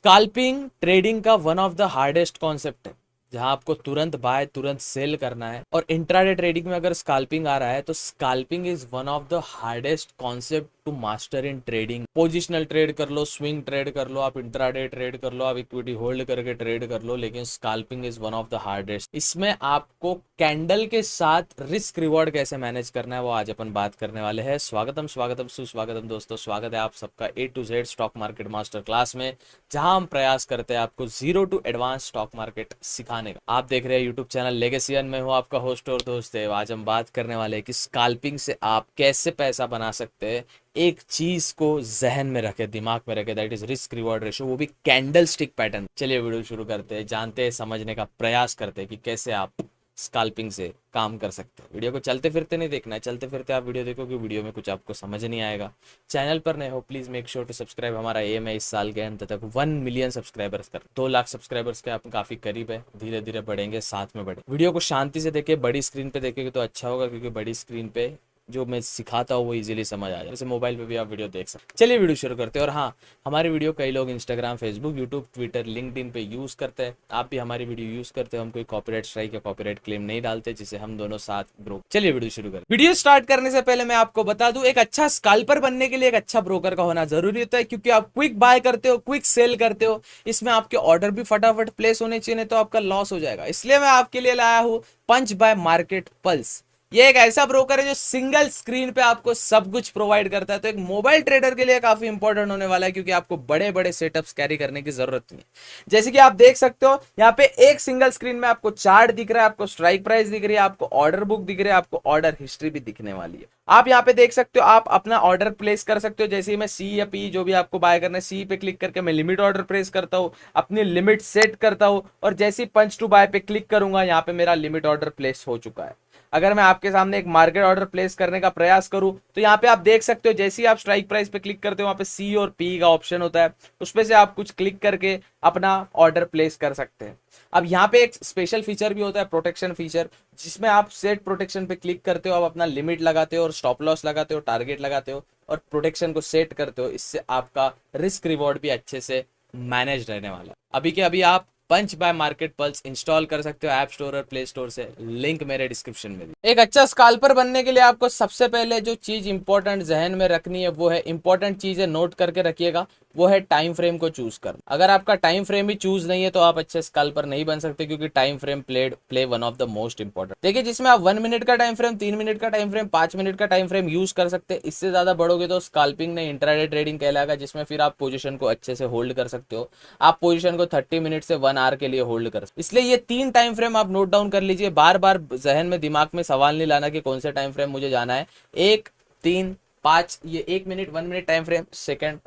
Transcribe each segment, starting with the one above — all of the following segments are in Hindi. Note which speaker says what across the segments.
Speaker 1: स्काल्पिंग ट्रेडिंग का one of the hardest concept है, जहां आपको तुरंत बाय तुरंत सेल करना है। और इंट्राडे ट्रेडिंग में अगर स्काल्पिंग आ रहा है तो scalping is one of the hardest concept to master in trading. Positional trade कर लो, स्विंग ट्रेड कर लो, आप इंट्राडे ट्रेड कर लो, आप इक्विटी होल्ड करके ट्रेड कर लो, लेकिन scalping is one of the hardest. इसमें आपको कैंडल के साथ रिस्क रिवॉर्ड कैसे मैनेज करना है वो आज अपन बात करने वाले हैं। स्वागतम स्वागतम सुस्वागतम दोस्तों, स्वागत है आप सबका A to Z stock market master class में, जहां हम प्रयास करते हैं आपको zero to advance stock market सिखाने का। आप देख रहे हैं यूट्यूब चैनल लेगेसियन में, हूं आपका होस्ट और दोस्त है। आज हम बात करने वाले हैं कि स्काल्पिंग से आप कैसे पैसा बना सकते हैं। एक चीज को जहन में रखे, दिमाग में रखे, that is risk reward ratio, वो भी कैंडल स्टिक पैटर्न। चलिए वीडियो शुरू करते हैं, जानते हैं, समझने का प्रयास करते हैं कि कैसे आप स्काल्पिंग से काम कर सकते हैं। वीडियो को चलते फिरते नहीं देखना है, चलते फिरते आप वीडियो देखो कि वीडियो में कुछ आपको समझ नहीं आएगा। चैनल पर नए हो please make sure to subscribe. हमारा एम है इस साल के अंत तक 1 मिलियन सब्सक्राइबर्स कर, 2 लाख सब्सक्राइबर्स के आप काफी करीब है, धीरे धीरे बढ़ेंगे, साथ में बढ़े। वीडियो को शांति से देखिए, बड़ी स्क्रीन पे देखेंगे तो अच्छा होगा, क्योंकि बड़ी स्क्रीन पे जो मैं सिखाता हूँ वो इजीली समझ आ जाए। जैसे मोबाइल पे भी आप वीडियो देख सकते। चलिए वीडियो शुरू करते हैं। और हाँ, हमारी वीडियो कई लोग Instagram, Facebook, YouTube, Twitter, LinkedIn पे यूज करते हैं। आप भी हमारी वीडियो यूज करते हो, हम कोई कॉपीराइट स्ट्राइक या कॉपीराइट क्लेम नहीं डालते, जिसे हम दोनों साथ ग्रो। चलिए वीडियो शुरू करें। वीडियो स्टार्ट करने से पहले मैं आपको बता दूं, एक अच्छा स्काल्पर बनने के लिए एक अच्छा ब्रोकर का होना जरूरी होता है, क्योंकि आप क्विक बाय करते हो, क्विक सेल करते हो। इसमें आपके ऑर्डर भी फटाफट प्लेस होने चाहिए, नहीं तो आपका लॉस हो जाएगा। इसलिए मैं आपके लिए लाया हूं पंच बाय मार्केट पल्स। ये एक ऐसा ब्रोकर है जो सिंगल स्क्रीन पे आपको सब कुछ प्रोवाइड करता है। तो एक मोबाइल ट्रेडर के लिए काफी इंपॉर्टेंट होने वाला है, क्योंकि आपको बड़े बड़े सेटअप्स कैरी करने की जरूरत नहीं है। जैसे कि आप देख सकते हो, यहाँ पे एक सिंगल स्क्रीन में आपको चार्ट दिख रहा है, आपको स्ट्राइक प्राइस दिख रही है, आपको ऑर्डर बुक दिख रही है, आपको ऑर्डर हिस्ट्री भी दिखने वाली है। आप यहाँ पे देख सकते हो, आप अपना ऑर्डर प्लेस कर सकते हो। जैसे ही मैं सी या पी जो भी आपको बाय करना है, सी पे क्लिक करके मैं लिमिट ऑर्डर प्लेस करता हूँ, अपनी लिमिट सेट करता हूँ, और जैसे ही पंच टू बाय पे क्लिक करूंगा, यहाँ पे मेरा लिमिट ऑर्डर प्लेस हो चुका है। अगर मैं आपके सामने एक मार्केट ऑर्डर प्लेस करने का प्रयास करूं, तो यहाँ पे आप देख सकते हो, जैसे ही आप स्ट्राइक प्राइस पे क्लिक करते हो, वहां पे सी और पी का ऑप्शन होता है, उसपे से आप कुछ क्लिक करके अपना ऑर्डर प्लेस कर सकते हैं। अब यहाँ पे एक स्पेशल फीचर भी होता है, प्रोटेक्शन फीचर, जिसमें आप सेट प्रोटेक्शन पे क्लिक करते हो, आप अपना लिमिट लगाते हो और स्टॉप लॉस लगाते हो, टारगेट लगाते हो और प्रोटेक्शन को सेट करते हो। इससे आपका रिस्क रिवॉर्ड भी अच्छे से मैनेज रहने वाला है। अभी के अभी आप पंच बाय मार्केट पल्स इंस्टॉल कर सकते हो ऐप स्टोर और प्ले स्टोर से, लिंक मेरे डिस्क्रिप्शन में। एक अच्छा स्काल्पर बनने के लिए आपको सबसे पहले जो चीज इंपॉर्टेंट जहन में रखनी है, वो है इंपॉर्टेंट चीज है, नोट करके रखिएगा, वो है टाइम फ्रेम को चूज करना। अगर आपका टाइम फ्रेम ही चूज नहीं है तो आप अच्छे स्काल्पर नहीं बन सकते, क्योंकि time frame play one of the most important. देखिए, जिसमें आप 1 मिनट का टाइम फ्रेम, 3 मिनट का टाइम फ्रेम, 5 मिनट का टाइम फ्रेम यूज कर सकते हैं। इससे ज्यादा बढ़ोगे तो स्काल्पिंग नहीं, इंट्राडे ट्रेडिंग कहलाएगा, जिसमें फिर आप पोजीशन को अच्छे से होल्ड कर सकते हो। आप पोजीशन को 30 मिनट से 1 आवर के लिए होल्ड कर सकते। इसलिए ये 3 टाइम फ्रेम आप नोट डाउन कर लीजिए। बार बार जहन में, दिमाग में सवाल नहीं लाना कि कौन से टाइम फ्रेम मुझे जाना है। 1, 3, 5, ये 1 minute, 1 minute time frame, second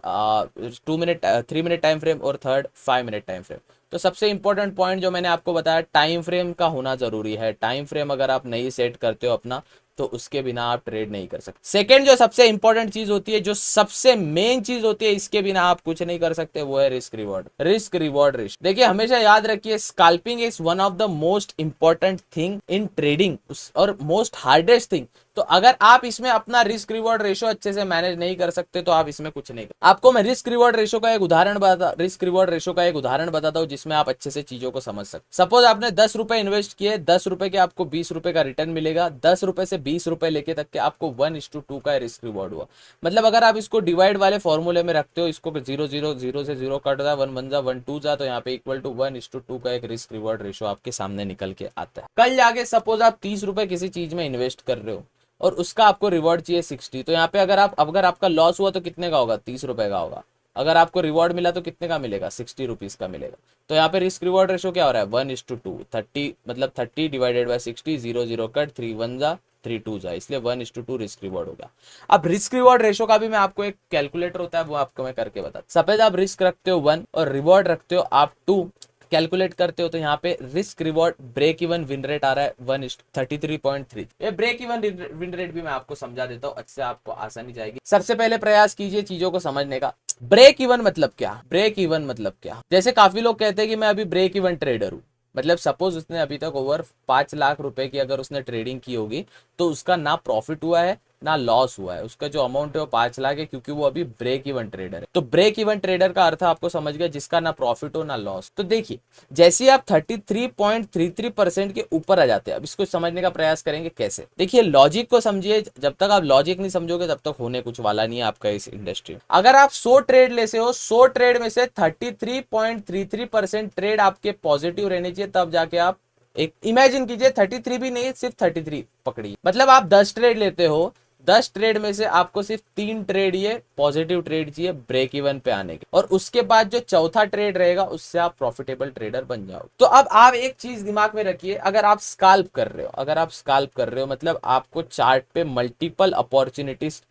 Speaker 1: 2 minute, 3 minute time frame, और थर्ड 5 मिनट टाइम फ्रेम। तो सबसे इंपॉर्टेंट पॉइंट जो मैंने आपको बताया, टाइम फ्रेम का होना जरूरी है। टाइम फ्रेम अगर आप नहीं सेट करते हो अपना, तो उसके बिना आप ट्रेड नहीं कर सकते। सेकंड जो सबसे इंपॉर्टेंट चीज होती है, जो सबसे मेन चीज होती है, इसके बिना आप कुछ नहीं कर सकते, वो है risk reward. Risk reward ratio. देखिए, हमेशा याद रखिए, scalping is one of the most important thing in trading और मोस्ट हार्डेस्ट थिंग। तो अगर आप इसमें अपना रिस्क रिवॉर्ड रेशियो अच्छे से मैनेज नहीं कर सकते, तो आप इसमें कुछ नहीं कर। आपको मैं रिस्क रिवॉर्ड रेशियो का एक उदाहरण बताता हूं, जिसमें आप अच्छे से चीजों को समझ सकते। सपोज आपने 10 रुपए इन्वेस्ट किए, 10 रुपए के आपको 20 रुपए का रिटर्न मिलेगा। 10 रुपए से 20 रुपए लेके तक के आपको 1:2 का रिस्क रिवॉर्ड हुआ। मतलब अगर आप इसको डिवाइड वाले फॉर्मूले में रखते हो, इसको 0 0 0 से 0 कट जा, 1 1 जा, 1 2 जा, तो यहाँ पे इक्वल टू 1:2 का एक रिस्क रिवॉर्ड रेशियो आपके सामने निकल के आता है। कल जाके सपोज आप 30 रुपए किसी चीज में इन्वेस्ट कर रहे हो और उसका आपको रिवॉर्ड चाहिए 60, तो यहाँ पे अगर आपका लॉस हुआ तो कितने का होगा? 30 रुपए का होगा। अगर आपको रिवॉर्ड मिला तो कितने का मिलेगा? 60 रुपीज का मिलेगा। तो यहाँ पे रिस्क रिवॉर्ड रेशियो क्या हो रहा है? 1:2, 30, मतलब 30 डिवाइडेड बाय 60, 0 0 कट, 3 1 जा, 3 2 जा, इसलिए 1:2 रिस्क रिवॉर्ड हो गया। अब रिस्क रिवॉर्ड रेशियो का भी मैं आपको एक कैलकुलेटर होता है, वो आपको मैं करके बता। सपोज आप रिस्क रखते हो 1 और रिवॉर्ड रखते हो आप 2, कैलकुलेट करते हो तो यहाँ पे risk reward break even win rate आ रहा है 1:33.3। ये ब्रेक इवन विन रेट भी मैं आपको समझा देता हूँ, अच्छे आपको आसानी जाएगी। सबसे पहले प्रयास कीजिए चीजों को समझने का। ब्रेक इवन मतलब क्या? ब्रेक इवन मतलब क्या? जैसे काफी लोग कहते हैं कि मैं अभी ब्रेक इवन ट्रेडर हूँ, मतलब सपोज उसने अभी तक ओवर 5 लाख रुपए की अगर उसने ट्रेडिंग की होगी, तो उसका ना प्रॉफिट हुआ है ना लॉस हुआ है, उसका जो अमाउंट है वो 5 लाख है, क्योंकि वो अभी ब्रेक इवन ट्रेडर है। तो ब्रेक इवन ट्रेडर का अर्थ आपको समझ गया, जिसका ना प्रॉफिट हो ना लॉस। तो देखिए जैसे ही आप 33.33% के ऊपर आ जाते हैं, अब इसको समझने का प्रयास करेंगे कैसे। देखिए लॉजिक को समझिए, जब तक आप लॉजिक नहीं समझोगे तब तक होने कुछ वाला नहीं है आपका इस इंडस्ट्री में। अगर आप 100 ट्रेड लेते हो, 100 ट्रेड में से 33.33% ट्रेड आपके पॉजिटिव रहने चाहिए, तब जाके आप एक इमेजिन कीजिए 33 भी नहीं, सिर्फ 33 पकड़िए, मतलब आप 10 ट्रेड लेते हो, 10 ट्रेड में से आपको सिर्फ 3 ट्रेड ये पॉजिटिव ट्रेड चाहिए ब्रेक इवन पे आने के, और उसके बाद जो चौथा ट्रेड रहेगा उससे आप प्रॉफिटेबल ट्रेडर बन जाओ। तो अब आप एक चीज दिमाग में रखिए, अगर आप स्काल्प कर रहे हो, अगर आप स्काल्प कर रहे हो मतलब आपको चार्ट पे मल्टीपल अपॉर्चुनिटीज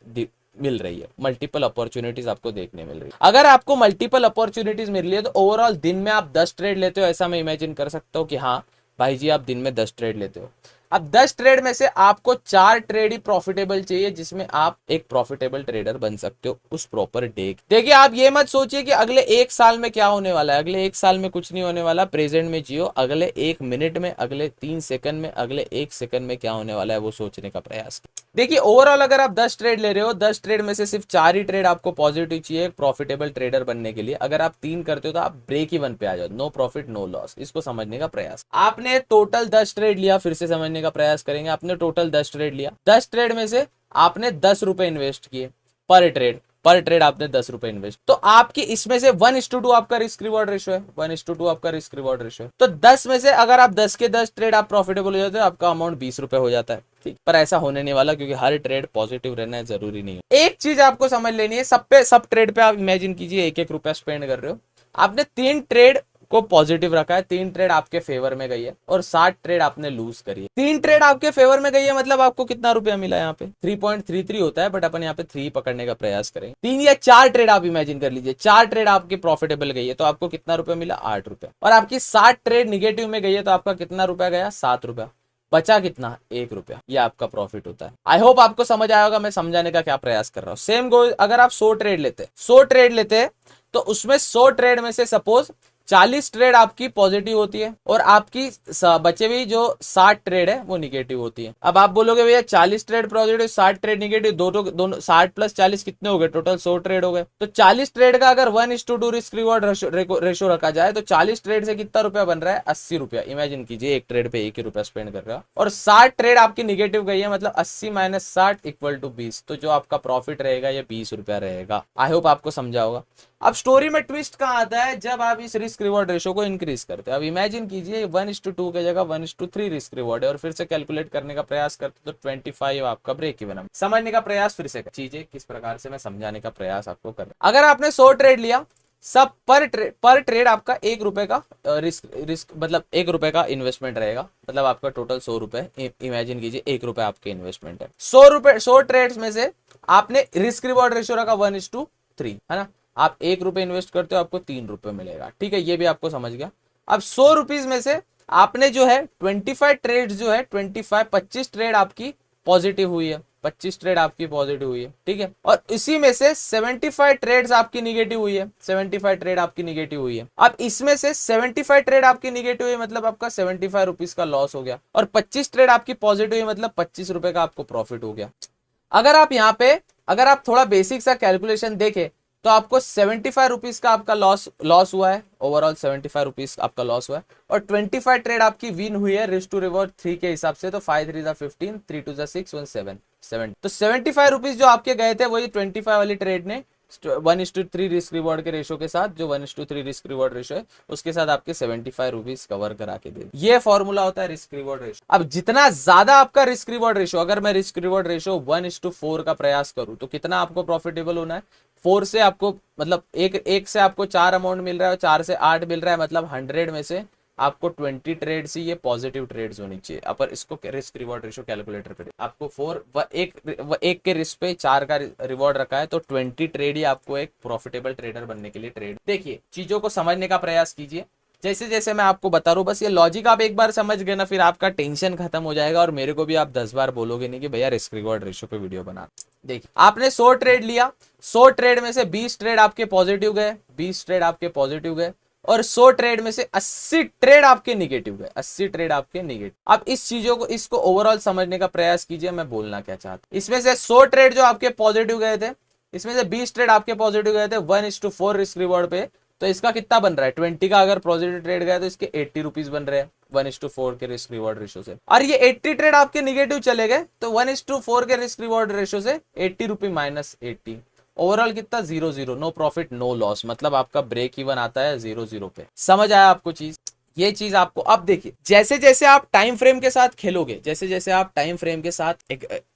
Speaker 1: मिल रही है, मल्टीपल अपॉर्चुनिटीज आपको देखने मिल रही है। अगर आपको मल्टीपल अपॉर्चुनिटीज मिल रही है तो ओवरऑल दिन में आप 10 ट्रेड लेते हो, ऐसा मैं इमेजिन कर सकता हूँ कि हाँ भाई जी आप दिन में 10 ट्रेड लेते हो। अब 10 ट्रेड में से आपको 4 ट्रेड ही प्रॉफिटेबल चाहिए, जिसमें आप एक प्रॉफिटेबल ट्रेडर बन सकते हो उस प्रॉपर डे। देखिए आप ये मत सोचिए कि अगले 1 साल में क्या होने वाला है, अगले 1 साल में कुछ नहीं होने वाला, प्रेजेंट में जियो, अगले 1 मिनट में, अगले 3 सेकंड में, अगले 1 सेकंड में क्या होने वाला है वो सोचने का प्रयास। देखिए ओवरऑल अगर आप 10 ट्रेड ले रहे हो, 10 ट्रेड में से सिर्फ 4 ही ट्रेड आपको पॉजिटिव चाहिए प्रॉफिटेबल ट्रेडर बनने के लिए। अगर आप 3 करते हो तो आप ब्रेक इवन पे आ जाओ, नो प्रॉफिट नो लॉस। इसको समझने का प्रयास, आपने टोटल 10 ट्रेड लिया, फिर से समझने का प्रयास करेंगे। आपने टोटल 10 ट्रेड लिया, 10 ट्रेड में से आपने 10 रुपए इन्वेस्ट किए पर ट्रेड, पर ट्रेड आपने 10 रुपए इन्वेस्ट, तो आपकी इसमें से 1:2 आपका रिस्क रिवॉर्ड रेशो है, 1:2 आपका रिस्क रिवॉर्ड रेशो है। तो 10 में से अगर आप 10 के 10 ट्रेड आप प्रॉफिटेबल हो जाते हो, आपका अमाउंट 20 रुपए हो जाता है, ठीक। पर ऐसा होने नहीं वाला, क्योंकि हर ट्रेड पॉजिटिव रहना है जरूरी नहीं है। एक चीज आपको समझ लेनी है, सब ट्रेड पे आप इमेजिन कीजिए 1-1 रुपया स्पेंड कर रहे हो, आपने 3 ट्रेड को पॉजिटिव रखा है, 3 ट्रेड आपके फेवर में गई है और 60 ट्रेड आपने लूज करी है। 3 ट्रेड आपके फेवर में गई है मतलब आपको कितना रुपया मिला यहाँ पे, 3.33 होता है, बट अपन यहाँ पे 3 पकड़ने का प्रयास करेंगे। 3 या 4 ट्रेड आप इमेजिन कर लीजिए, 4 ट्रेड आपकी प्रॉफिटेबल गई है तो आपको कितना रुपया मिला, 8 रुपया। और आपकी 60 ट्रेड निगेटिव में गई है तो आपका कितना रुपया गया, 7 रुपया। बचा कितना, 1 रुपया। ये आपका प्रॉफिट होता है। आई होप आपको समझ आया होगा मैं समझाने का क्या प्रयास कर रहा हूँ। सेम गो, अगर आप 100 ट्रेड लेते, 100 ट्रेड लेते तो उसमें 100 ट्रेड में से सपोज 40 ट्रेड आपकी पॉजिटिव होती है और आपकी बचे हुई जो 60 ट्रेड है वो निगेटिव होती है। अब आप बोलोगे भैया 40 ट्रेड पॉजिटिव 60 ट्रेड निगेटिव, दोनों 60 प्लस 40 कितने हो गए, टोटल 100 ट्रेड हो गए। तो 40 ट्रेड का अगर 1:2 रिस्क रिवॉर्ड रेशो रखा जाए तो 40 ट्रेड से कितना रुपया बन रहा है, 80 रुपया। इमेजिन कीजिए एक ट्रेड पे 1 ही रुपया स्पेंड कर रहा है और 60 ट्रेड आपकी निगेटिव गई है, मतलब 80 - 60 = 20। तो जो आपका प्रॉफिट रहेगा ये 20 रुपया रहेगा। आई होप आपको समझा होगा। अब स्टोरी में ट्विस्ट कहाँ आता है, जब आप इस रिस्क रिवॉर्ड रेशो को इंक्रीज करते हैं। अब इमेजिन कीजिए 1:2 की जगह 1:3 रिस्क रिवॉर्ड है और फिर से कैलकुलेट करने का प्रयास करते तो 25 आपका ब्रेक इवन। समझने का प्रयास फिर से चीजें किस प्रकार से मैं समझाने का प्रयास आपको कर रहा हूं। अगर आपने 100 ट्रेड लिया, सब पर ट्रेड आपका 1 रुपए का रिस्क मतलब 1 रुपए का इन्वेस्टमेंट रहेगा, मतलब आपका टोटल 100 रुपए। इमेजिन कीजिए 1 रुपए आपके इन्वेस्टमेंट है। 100 ट्रेड्स में से आपने रिस्क रिवॉर्ड रेशियो रखा 1:3, है ना। आप 1 रुपए इन्वेस्ट करते हो आपको 3 रुपए मिलेगा, ठीक है, ये भी आपको समझ गया। अब 100 रुपीज में से आपने जो है 25 ट्रेड जो है 25 ट्रेड आपकी पॉजिटिव हुई है, 25 ट्रेड आपकी पॉजिटिव हुई है, ठीक है। और इसी में से 75 ट्रेड्स आपकी निगेटिव हुई है, 75 ट्रेड आपकी निगेटिव हुई है। अब इसमें से 75 ट्रेड आपकी निगेटिव हुई मतलब आपका 75 रुपीज का लॉस हो गया और 25 ट्रेड आपकी पॉजिटिव हुई मतलब 25 रुपए का आपको प्रॉफिट हो गया। अगर आप यहाँ पे अगर आप थोड़ा बेसिक सा कैलकुलेशन देखें तो आपको 75 रुपीज का आपका लॉस हुआ है, ओवरऑल 75 रुपीज आपका लॉस हुआ है और 25 ट्रेड आपकी विन हुई है रिस्क टू रिवॉर्ड 3 के हिसाब से। तो 5 3 15, 3 2 6 1 7। तो 75 रुपीज जो आपके गए थे वही 25 वाली ट्रेड ने 1:3 रिस्क रिवॉर्ड के रेशो के साथ, जो 1:3 रिस्क रिवॉर्ड रेशो है उसके साथ आपके 75 रुपीज कवर करा के दे। ये फॉर्मूला होता है रिस्क रिवॉर्ड रेशो। अब जितना ज्यादा आपका रिस्क रिवॉर्ड रेशो, अगर मैं रिस्क रिवॉर्ड रेशो 1:4 का प्रयास करूं तो कितना आपको प्रॉफिटेबल होना है, 4 से आपको मतलब एक से आपको 4 अमाउंट मिल रहा है, 4 से 8 मिल रहा है, मतलब 100 में से आपको 20 ट्रेड्स ही ये पॉजिटिव ट्रेड्स होनी चाहिए। अपर इसको रिस्क रिवॉर्ड रेशो कैलकुलेटर पे आपको एक के रिस्क पे 4 का रिवॉर्ड रखा है तो 20 ट्रेड ही आपको एक प्रॉफिटेबल ट्रेडर बनने के लिए ट्रेड। देखिए चीजों को समझने का प्रयास कीजिए, जैसे जैसे मैं आपको बता रहा हूँ, बस ये लॉजिक आप एक बार समझ गए ना, फिर आपका टेंशन खत्म हो जाएगा और मेरे को भी आप 10 बार बोलोगे नहीं कि भैया रिस्क रिवॉर्ड रेशो पे वीडियो बना। देखिए आपने 100 ट्रेड लिया, 100 ट्रेड में से 20 ट्रेड आपके पॉजिटिव गए, 20 ट्रेड आपके पॉजिटिव गए और 100 ट्रेड में से 80 ट्रेड आपके निगेटिव गए, 80 ट्रेड आपके निगेटिव। अब इस चीजों को, इसको ओवरऑल समझने का प्रयास कीजिए मैं बोलना क्या चाहता हूं। इसमें से 100 ट्रेड जो आपके पॉजिटिव गए थे, इसमें से 20 ट्रेड आपके पॉजिटिव गए थे 1:4 रिस्क रिवॉर्ड पे, तो इसका कितना बन रहा है 20 का अगर पॉजिटिव ट्रेड गया तो इसके 80 रुपीज बन रहे हैं 1:4 के रिस्क रिवॉर्ड रेशो से। और ये 80 ट्रेड आपके निगेटिव चले गए तो 1:4 के रिस्क रिवॉर्ड रेशो से 80 रुपी माइनस 80, ओवरऑल कितना 0-0, नो प्रॉफिट नो लॉस, मतलब आपका ब्रेक इवन आता है 0-0 पे। समझ आया आपको चीज? ये चीज आपको अब देखिए, जैसे जैसे आप टाइम फ्रेम के साथ खेलोगे, जैसे जैसे आप टाइम फ्रेम के साथ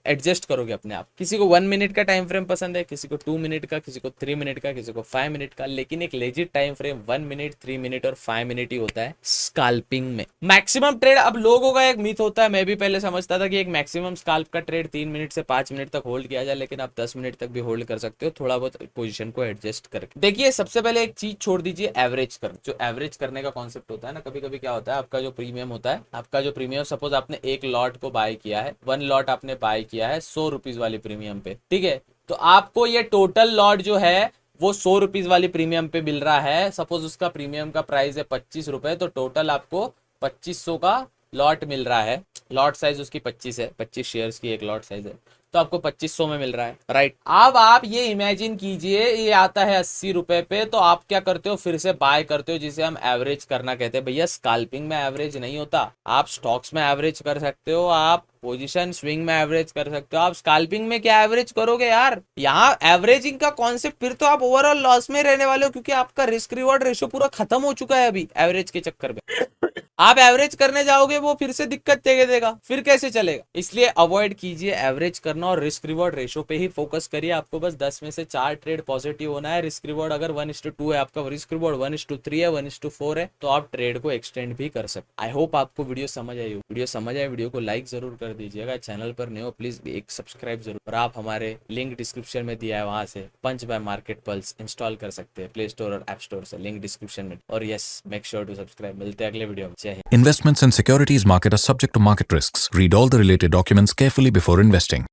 Speaker 1: एडजस्ट करोगे अपने आप, किसी को 1 मिनट का टाइम फ्रेम पसंद है, किसी को 2 मिनट का, किसी को 3 मिनट का, किसी को 5 मिनट का, लेकिन एक legit time frame 1 minute, 3 minute और 5 मिनट ही होता है स्कैल्पिंग में। मैक्सिमम ट्रेड, अब लोगों का एक मिथ होता है, मैं भी पहले समझता था कि एक मैक्सिमम स्कैल्प का ट्रेड 3 मिनट से 5 मिनट तक होल्ड किया जाए, लेकिन आप 10 मिनट तक भी होल्ड कर सकते हो, थोड़ा बहुत पोजीशन को एडजस्ट करके। देखिए सबसे पहले एक चीज छोड़ दीजिए, एवरेज कर, जो एवरेज करने का कॉन्सेप्ट होता है ना, कभी कभी क्या होता है, आपका जो प्रीमियम होता है, आपका जो प्रीमियम, सपोज आपने एक लॉट को बाय किया है, 1 लॉट आपने बाय किया है 100 रुपीज वाली प्रीमियम पे, ठीक है, तो आपको ये टोटल लॉट जो है वो 100 रुपीज वाली प्रीमियम पे मिल रहा है। सपोज उसका प्रीमियम का प्राइस है 25 रुपए, तो टोटल आपको 2500 का लॉट मिल रहा है। लॉट साइज उसकी 25 है, 25 शेयर्स की एक लॉट साइज है, तो आपको 2500 में मिल रहा है, राइट। अब आप ये इमेजिन कीजिए ये आता है 80 रुपए पे, तो आप क्या करते हो, फिर से बाय करते हो, जिसे हम एवरेज करना कहते हैं। भैया स्कैल्पिंग में एवरेज नहीं होता, आप स्टॉक्स में एवरेज कर सकते हो, आप पोजीशन स्विंग में एवरेज कर सकते हो, आप स्कैल्पिंग में क्या एवरेज करोगे यार। यहाँ एवरेजिंग का कॉन्सेप्ट, फिर तो आप ओवरऑल लॉस में रहने वाले हो, क्योंकि आपका रिस्क रिवॉर्ड रेशो पूरा खत्म हो चुका है अभी एवरेज के चक्कर में। आप एवरेज करने जाओगे वो फिर से दिक्कत देगा, फिर कैसे चलेगा। इसलिए अवॉइड कीजिए एवरेज करना और रिस्क रिवॉर्ड रेशो पे ही फोकस करिए। आपको बस 10 में से 4 ट्रेड पॉजिटिव होना है। रिस्क रिवॉर्ड अगर 1:2 है, आपका रिस्क रिवॉर्ड 1:3 है, 1:4 है, तो आप ट्रेड को एक्सटेंड भी कर सकते। आई होप आपको वीडियो समझ आई हो। वीडियो समझ आए, वीडियो को लाइक जरूर कर दीजिएगा। चैनल पर नए हो प्लीज एक सब्सक्राइब जरूर, और आप हमारे लिंक डिस्क्रिप्शन में दिया है, वहां से punch by market pulse install कर सकते हैं प्ले स्टोर और ऐप स्टोर से, लिंक डिस्क्रिप्शन में। और yes, make sure to subscribe. मिलते हैं अगले वीडियो में। जय Hind.
Speaker 2: Investments in securities market are subject to market risks. Read all the related documents carefully before investing.